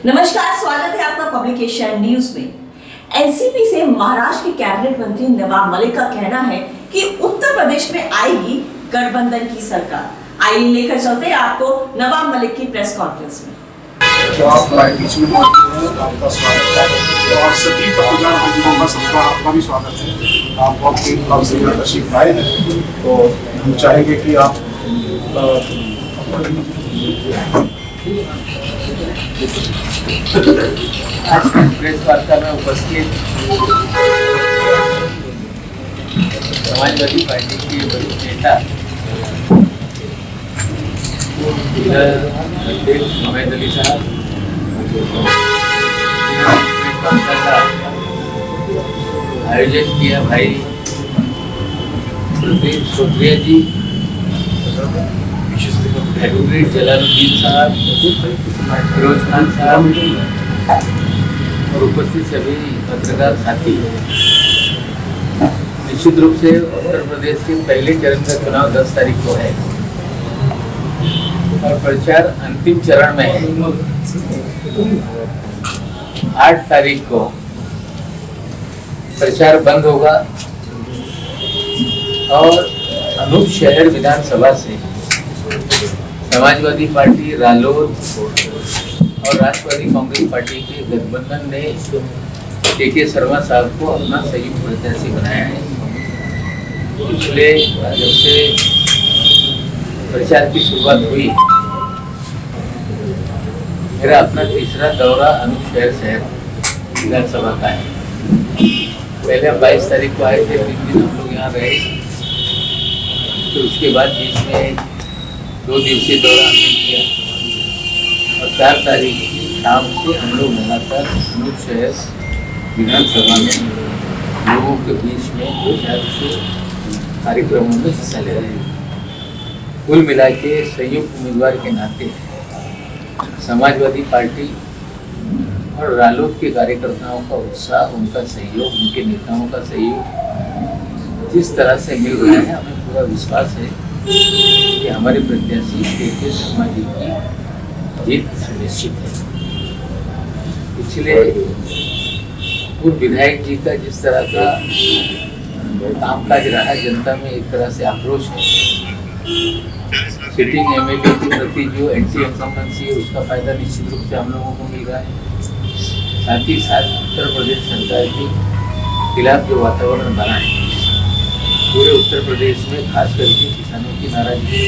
नमस्कार, स्वागत है आपका पब्लिक एशिया न्यूज में। एनसीपी से महाराष्ट्र के कैबिनेट मंत्री नवाब मलिक का कहना है कि उत्तर प्रदेश में आएगी गठबंधन की सरकार। आइए लेकर चलते हैं आपको नवाब मलिक की प्रेस कॉन्फ्रेंस में। तो आप बीच में मौजूद हैं, आपका स्वागत है और सभी पत्रकार भाइयों का सबका आपका भी स्वागत है। आप बहुत तीन साल से यहाँ तशरीफ आए हैं, तो हम चाहेंगे कि आप प्रेस वार्ता में उपस्थित समाजवादी पार्टी के वरिष्ठ नेता अध्यक्ष मोहम्मद अली साहब प्रेस वार्ता का आयोजन किया भाई प्रदीप सोत्रिया जी, एडवोकेट जलालुद्दीन साहब, फिरोज खान साहब और उपस्थित सभी पत्रकार साथी। निश्चित रूप से उत्तर प्रदेश के पहले चरण का चुनाव 10 तारीख को है और प्रचार अंतिम चरण में है। 8 तारीख को प्रचार बंद होगा और अनूप शहर विधानसभा से समाजवादी पार्टी, रालोद और राष्ट्रवादी कांग्रेस पार्टी के गठबंधन ने के शर्मा साहब को अपना संयुक्त प्रत्याशी बनाया है। पिछले जब से प्रचार की शुरुआत हुई, मेरा अपना तीसरा दौरा अनूप शहर विधानसभा का है। पहले हम 22 तारीख को आए थे, 3 दिन हम लोग यहाँ रहे, तो उसके बाद बीच में 2 दिवसीय दौरा हमने किया और 4 तारीख की शाम से हम लोग लगातार अनूप शहर विधानसभा में लोगों के बीच में 2-4 से कार्यक्रमों में हिस्सा ले रहे हैं। कुल मिला के संयुक्त उम्मीदवार के नाते समाजवादी पार्टी और रालोद के कार्यकर्ताओं का उत्साह, उनका सहयोग, उनके नेताओं का सहयोग जिस तरह से मिल रहा है, हमें पूरा विश्वास है कि हमारे प्रत्याशी के शर्मा जी की जीत सुनिश्चित है। पिछले पूर्व विधायक जी का जिस तरह का कामकाज रहा, जनता में एक तरह से आक्रोश है। सिटिंग एमएलए के प्रति जो एंटी इनकम्बेंसी है, उसका फायदा निश्चित रूप से हम लोगों को मिल रहा है। साथ ही साथ उत्तर प्रदेश सरकार के खिलाफ जो वातावरण बना है पूरे उत्तर प्रदेश में, खास करके किसानों की नाराजगी,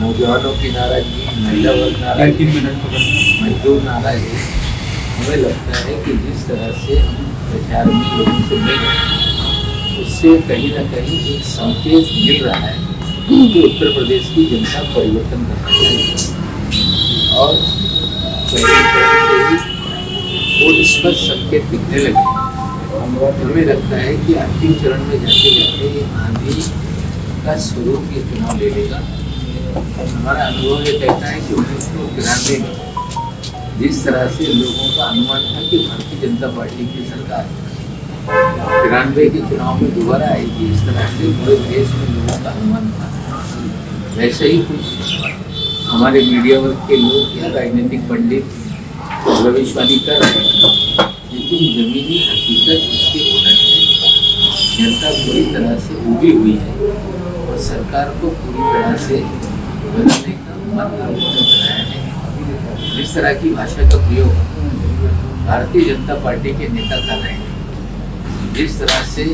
नौजवानों की नाराजगी, महिला वर्ग नाराज, मजदूर नाराज है। हमें लगता है कि जिस तरह से हम प्रचार में लोगों से मिल रहे हैं, उससे कहीं ना कहीं एक संकेत मिल रहा है कि उत्तर प्रदेश की जनता परिवर्तन करना चाहिए और वो स्पष्ट संकेत दिखने लगे। हमें लगता है कि अंतिम चरण में जाते जाते ये आंधी का स्वरूप ये चुनाव ले लेगा। हमारा अनुभव ये कहता है कि 1993 में जिस तरह से लोगों का अनुमान था कि भारतीय जनता पार्टी की सरकार 93 के चुनाव में दोबारा आएगी, इस तरह से पूरे देश में लोगों का अनुमान था। वैसे ही कुछ हमारे मीडिया वर्ग के लोग या राजनीतिक पंडित भविष्यवाणी कर रहे हैं, लेकिन जमीनी हकीकत इसके उलट है। जनता पूरी तरह से उगी हुई है और सरकार को पूरी तरह से बदलने का मन बनाया है। जिस तरह की भाषा का प्रयोग भारतीय जनता पार्टी के नेता कर रहे हैं, जिस तरह से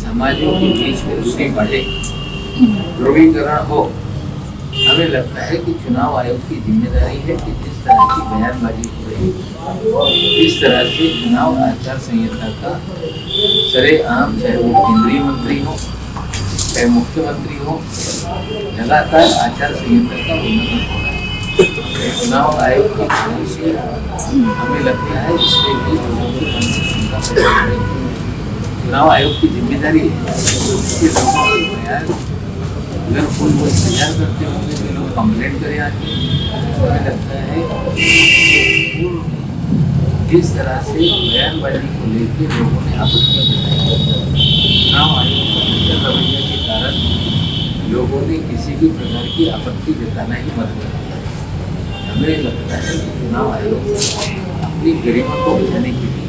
समाजों के बीच में दूरी बढ़े, ध्रुवीकरण हो, हमें लगता है कि चुनाव आयोग की जिम्मेदारी है कि जिस तरह की बयानबाजी हो रही है, इस तरह से चुनाव आचार संहिता का सरेआम, चाहे वो केंद्रीय मंत्री हो चाहे मुख्यमंत्री हो, लगातार आचार संहिता का उल्लंघन हो रहा है। चुनाव आयोग की पॉलिसी हमें लगता है इसमें भी लोगों की मानसिकता चुनाव आयोग की जिम्मेदारी है। अगर कोई इंतजार करते होंगे तो लोग कंप्लेंट करें आके। हमें लगता है जिस तरह से बयानबाजी को लेकर लोगों ने आपत्ति जताई, चुनाव आयोग का रवैया के कारण लोगों ने किसी भी प्रकार की आपत्ति जताना ही बंद कर दिया। हमें लगता है कि चुनाव आयोग अपनी गरिमा को बचाने के लिए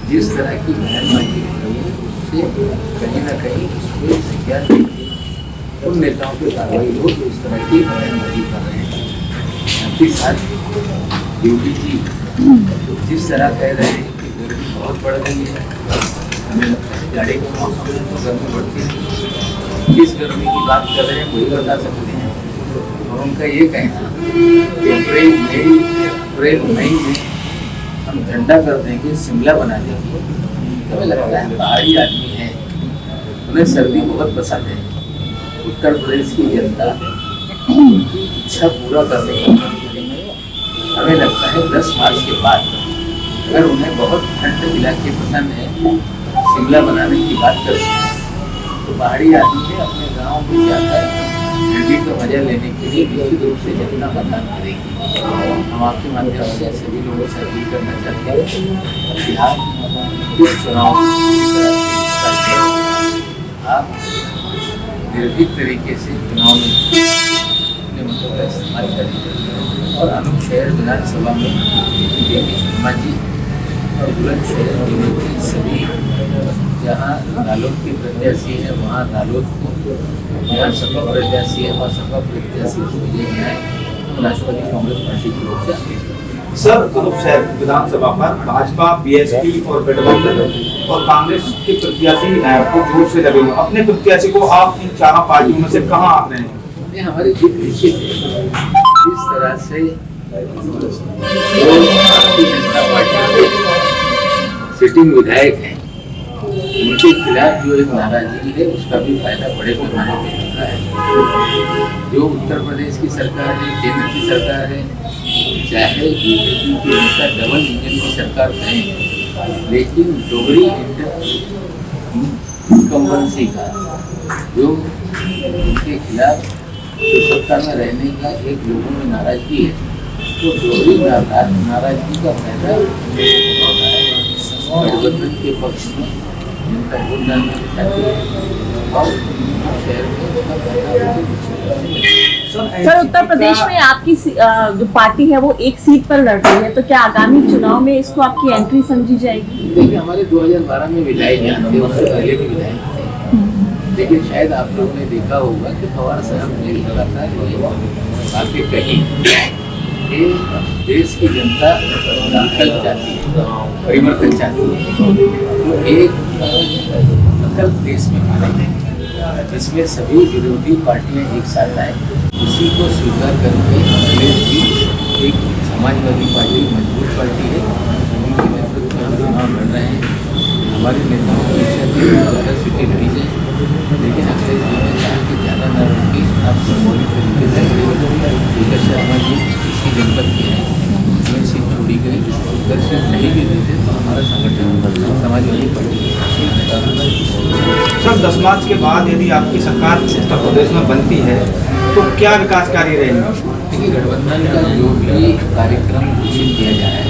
जिस तरह की बयानबाजी कर रही है उससे कहीं ना कहीं उसमें संज्ञान लेके उन नेताओं पर कार्रवाई हो जो इस तरह की बयानबाजी कर रहे हैं। साथ ही साथ योगी जी जिस तरह कह रहे हैं कि गर्मी बहुत बढ़ गई है, हमें लगता है जाड़े के मौसम में तो गर्मी बढ़ती है, किस गर्मी की बात कर रहे हैं वही बता सकते हैं। और उनका ये कहना कि अप्रैल मई में हम ठंडा कर देंगे, शिमला बना देंगे, हमें लगता है पहाड़ी आदमी है, उन्हें सर्दी बहुत पसंद है। उत्तर प्रदेश की जनता उनकी इच्छा पूरा करने का काम करेंगे। हमें लगता है 10 मार्च के बाद अगर उन्हें बहुत ठंड इलाके पसंद है, शिमला बनाने की बात करते हैं, तो पहाड़ी आदमी है अपने गाँव में जाकर ठंडी का मजा लेने के लिए निश्चित रूप से जनता मतदान करेगी। हम आपके माध्यम से सभी लोगों से अपील करना चाहते हैं कि आप इस चुनाव आप निर्भीक तरीके से चुनाव में अपने मतों का इस्तेमाल करें और अनूप शहर विधानसभा में देवी शर्मा जी और बुलंदशहर जिले के सभी जहाँ रालोद के प्रत्याशी है वहाँ रालोद को, जहाँ सपा प्रत्याशी है वहाँ सपा प्रत्याशी को विजय बनाए राष्ट्रवादी कांग्रेस पार्टी की ओर से अपील करते हैं। सर, अनूप शहर विधानसभा पर भाजपा, बीएसपी और गठबंधन और कांग्रेस के प्रत्याशी को जोर से लगे हुए, अपने प्रत्याशी को आप इन चारों पार्टियों में से कहाँ आप रहे हैं? ये हमारी जीत निश्चित है। जिस तरह से भारतीय जनता पार्टी के सिटिंग विधायक हैं, उनके खिलाफ जो एक नाराजगी है उसका भी फायदा बड़े पैमाने पर मिल रहा है। जो उत्तर प्रदेश की सरकार है, केंद्र की सरकार है, चाहे बीजेपी की नेता डबल इंजन की सरकार कहें, लेकिन डोगरी इनकम्बेंसी का जो उनके खिलाफ जो सत्ता में रहने का एक लोगों में नाराजगी है, तो डोगरी नाराजगी का फायदा गठबंधन के पक्ष में जनता वोट डालना चाहती है और शहर में सर, उत्तर प्रदेश में आपकी जो पार्टी है वो एक सीट पर लड़ रही है, तो क्या आगामी चुनाव में इसको आपकी एंट्री समझी जाएगी? देखिए, हमारे 2012 में विधायक यहाँ थे, उससे पहले भी विधायक थे, लेकिन शायद आप लोगों ने देखा होगा कि पवार साहब ने लगातार बातें कही कि देश की जनता दखल चाहती है, परिवर्तन चाहती है, तो एक दखल देश में मानेंगे जिसमें सभी विरोधी पार्टियां एक साथ आए, उसी को स्वीकार करके अखिलेश जी एक समाजवादी पार्टी मजबूत पार्टी है, उनके नेतृत्व में हम चुनाव लड़ रहे हैं। हमारे नेताओं की इच्छा थी ज़्यादा सीटें लड़ी जाए, लेकिन अखिलेश जी ने कहा कि ज़्यादा न लड़की आप सिंबॉलिक तरीके से टीका शर्मा जी इसी जनपद के हैं, उसमें सीट छोड़ी गई, अगर सीट नहीं भी देते तो हमारा संगठन समाजवादी पार्टी सर, 10 मार्च के बाद यदि आपकी सरकार उत्तर प्रदेश में बनती है तो क्या विकास कार्य रहेंगे? देखिए, गठबंधन का जो भी कार्यक्रम घोषित किया जाए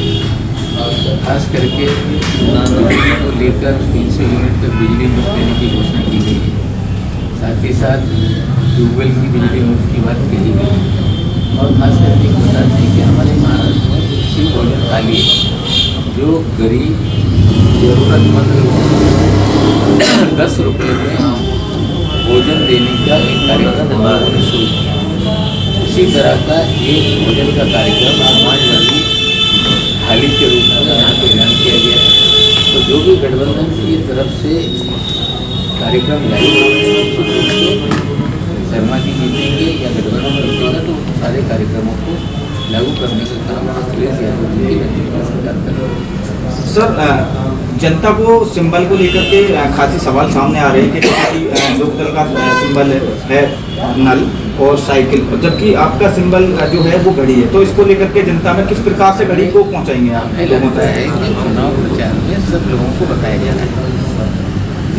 और खास करके बिजली को लेकर 300 यूनिट तक बिजली मुफ्त देने की घोषणा की गई है, साथ ही साथ ट्यूबवेल की बिजली मुफ्त की बात कही गई और खास करके बताते हैं कि हमारे महाराष्ट्र में कृषि भोजन थाली जो गरीब जरूरतमंद लोगों को 10 रुपये में भोजन देने का एक कार्यक्रम हमारे ने शुरू किया। उसी तरह का एक भोजन का कार्यक्रम समाजवादी थाली के रूप में यहाँ पर ऐलान किया गया है। तो जो भी गठबंधन की तरफ से कार्यक्रम लागू शर्मा जी जीतेंगे या गठबंधन जीतेगा तो सारे कार्यक्रमों को लागू करने का काम अखिलेश यादव जी की नेतृत्व में सरकार करेगी। सर, जनता को सिंबल को लेकर के खासी सवाल सामने आ रहे हैं कि लोकदल का सिंबल है नल और साइकिल, जबकि आपका सिंबल जो है वो घड़ी है, तो इसको लेकर के जनता में किस प्रकार से घड़ी को पहुंचाएंगे आप? हमें लगता है कि चुनाव प्रचार में सब लोगों को बताया जाना है।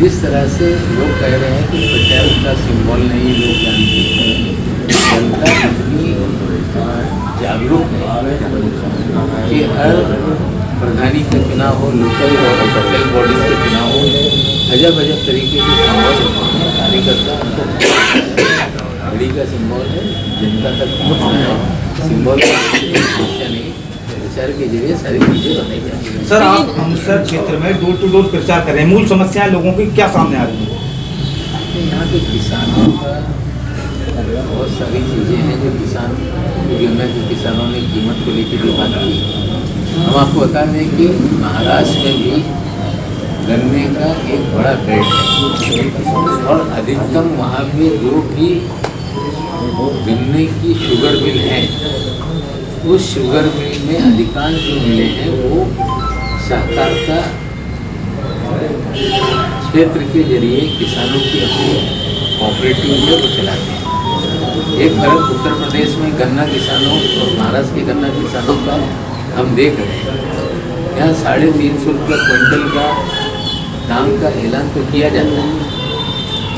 जिस तरह से लोग कह रहे हैं कि प्रचार का सिंबल नहीं लोग जानते हैं, जनता इतनी जागरूक है कि हर प्रधानी का चुनाव हो, लोकल और लोकल बॉडीज के चुनाव हो, अजब अजब तरीके के संभव कार्यकर्ता उनको गाड़ी का सिंबल है, जनता तक पहुँचना है। सिंबल समस्या नहीं, प्रचार के जरिए सारी चीज़ें बताई जाती हैं। सर आप अमृतसर क्षेत्र में डोर टू डोर प्रचार कर रहे हैं, मूल समस्याएं लोगों की क्या सामने आ रही है? यहाँ पे किसानों का बहुत सारी चीज़ें हैं जो किसान गन्ना के किसानों ने कीमत को लेकर भी बात की। हम आपको बता दें कि महाराष्ट्र में भी गन्ने का एक बड़ा बेल्ट है और अधिकतम वहाँ पे जो भी गन्ने की शुगर मिल है, उस शुगर मिल में अधिकांश जो मिले हैं वो सहकारिता क्षेत्र के जरिए किसानों की अपनी कोऑपरेटिव जो वो चलाते हैं। एक फर्क उत्तर प्रदेश में गन्ना किसानों और महाराष्ट्र के गन्ना किसानों का हम देख रहे हैं। यहाँ 350 रुपये क्विंटल का दाम का ऐलान तो किया जाता है,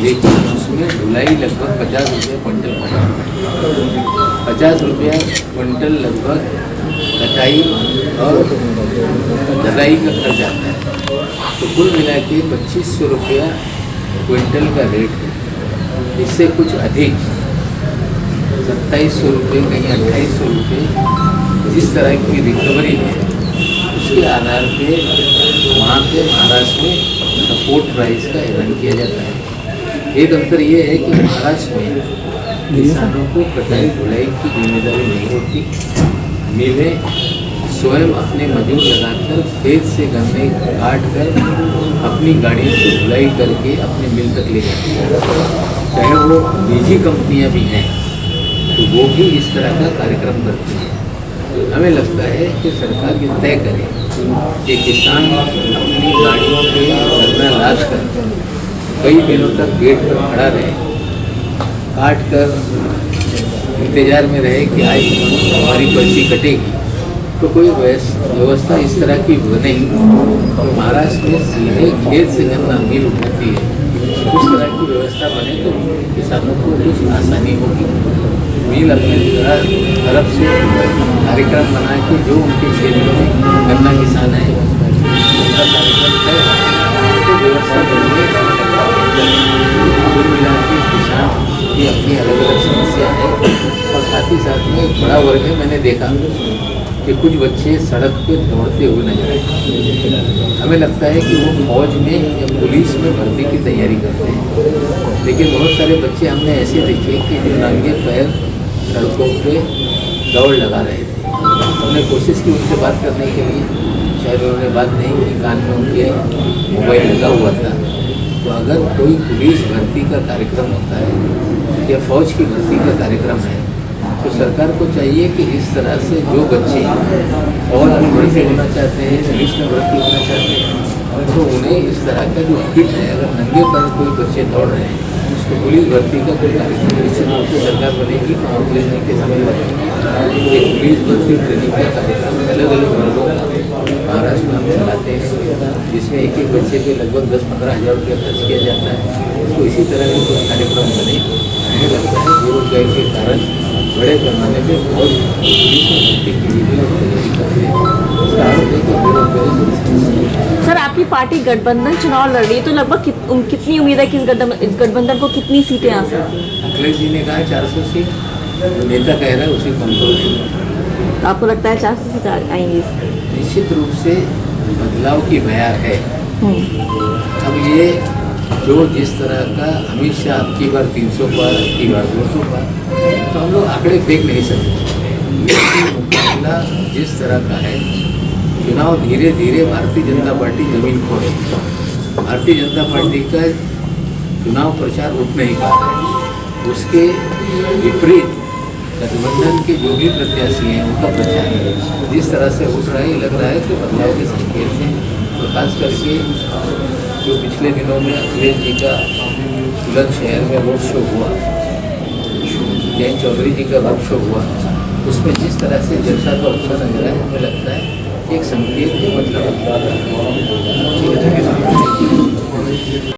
लेकिन उसमें ढुलाई लगभग 50 रुपये क्विंटल पड़ता है। 50 रुपया क्विंटल लगभग कटाई और ढलाई का खर्च आता है, तो कुल मिला के 2500 रुपया क्विंटल का रेट है। इससे कुछ अधिक 2700 रुपये कहीं 2800 रुपये जिस तरह की रिकवरी है, उसके आधार पे वहाँ पे महाराष्ट्र में सपोर्ट प्राइस का ऐलान किया जाता है। एक अंतर ये है कि महाराष्ट्र में किसानों को कटाई ढुलाई की जिम्मेदारी नहीं होती। मिलें स्वयं अपने मजदूर लगाकर खेत से गन्ने काट कर अपनी गाड़ियों से ढुलाई करके अपने मिल तक ले जाती हैं। चाहे वो निजी कंपनियां भी हैं तो वो भी इस तरह का कार्यक्रम करती हैं। हमें लगता है कि सरकार ये तय करे कि किसान अपनी गाड़ियों पे गन्ना लाद कर कई दिनों तक गेट पर खड़ा रहे, काट कर इंतजार में रहे कि आज हमारी पर्ची कटेगी। तो कोई व्यवस्था इस तरह की बने तो महाराष्ट्र में सीधे खेत से गन्ना मिल उठती है, उस तरह की व्यवस्था बने तो किसानों को कुछ आसानी होगी। मिल अपने तरफ से कार्यक्रम बना के जो उनके क्षेत्र में गन्ना किसान है उनका कार्यक्रम है तो व्यवस्था बनने कुल मिला के किसान की अपनी अलग अलग समस्या है। और साथ ही साथ में एक बड़ा वर्ग है, मैंने देखा कि कुछ बच्चे सड़क पे दौड़ते हुए नजर आए। हमें लगता है कि वो फौज में या पुलिस में भर्ती की तैयारी करते हैं, लेकिन बहुत सारे बच्चे हमने ऐसे देखे कि जो नंगे पैर सड़कों पे दौड़ लगा रहे थे। हमने कोशिश की उनसे बात करने के लिए, शायद उन्होंने बात नहीं की, कान में उनके मोबाइल लगा हुआ था। तो अगर कोई पुलिस भर्ती का कार्यक्रम होता है या फौज की भर्ती का कार्यक्रम है तो सरकार को चाहिए कि इस तरह से जो बच्चे फौज में भर्ती होना चाहते हैं, पुलिस में भर्ती होना चाहते हैं, तो उन्हें इस तरह का जो किट है, अगर नंगे पर कोई बच्चे दौड़ रहे हैं तो पुलिस भर्ती का कोई कार्यक्रम निश्चित रूप से सरकार बनेगी। लेने के समय एक पुलिस भर्ती ट्रेनिंग का कार्यक्रम अलग अलग वर्गों का महाराष्ट्र में हम चलाते हैं, जिसमें एक एक बच्चे पे लगभग 10-15 हज़ार रुपया खर्च किया जाता है। तो इसी तरह के कुछ कार्यक्रम बने। हमें लगता है बेरोजगारी के कारण बड़े पैमाने पर बहुत पुलिस में भर्ती के लिए भी तैयारी करते हैं। इसका आरोप है कि बेरोजगारी बड़ी समस्या है। सर आपकी पार्टी गठबंधन चुनाव लड़ रही है, तो लगभग कितनी उम्मीद है कि इस गठबंधन को कितनी सीटें आ सकती हैं? अखिलेश जी ने कहा 400 सीट, नेता कह रहा है उसी को हम करो। आपको लगता है 400 सीट आएंगी? निश्चित रूप से बदलाव की बयार है। अब ये जो जिस तरह का अमित शाह आपकी बार 300 पार, आपकी बार 200 पार, तो हम लोग आंकड़े फेंक नहीं सकते। लेकिन मुकाबला जिस तरह का है, चुनाव धीरे धीरे भारतीय जनता पार्टी जमीन खो रही है। भारतीय जनता पार्टी का चुनाव प्रचार उठ नहीं पा रहा है। उसके विपरीत गठबंधन के जो भी प्रत्याशी हैं उनका प्रचार जिस तरह से उठ रहा है, लग रहा है कि बदलाव के संकेत हैं। तो खास करके जो पिछले दिनों में अखिलेश जी का बुलंदशहर में रोड शो हुआ, जयंत चौधरी जी का रोड शो हुआ, उसमें जिस तरह से जनता का उत्साह नजर आया, हमें लगता है एक संकेत मतलब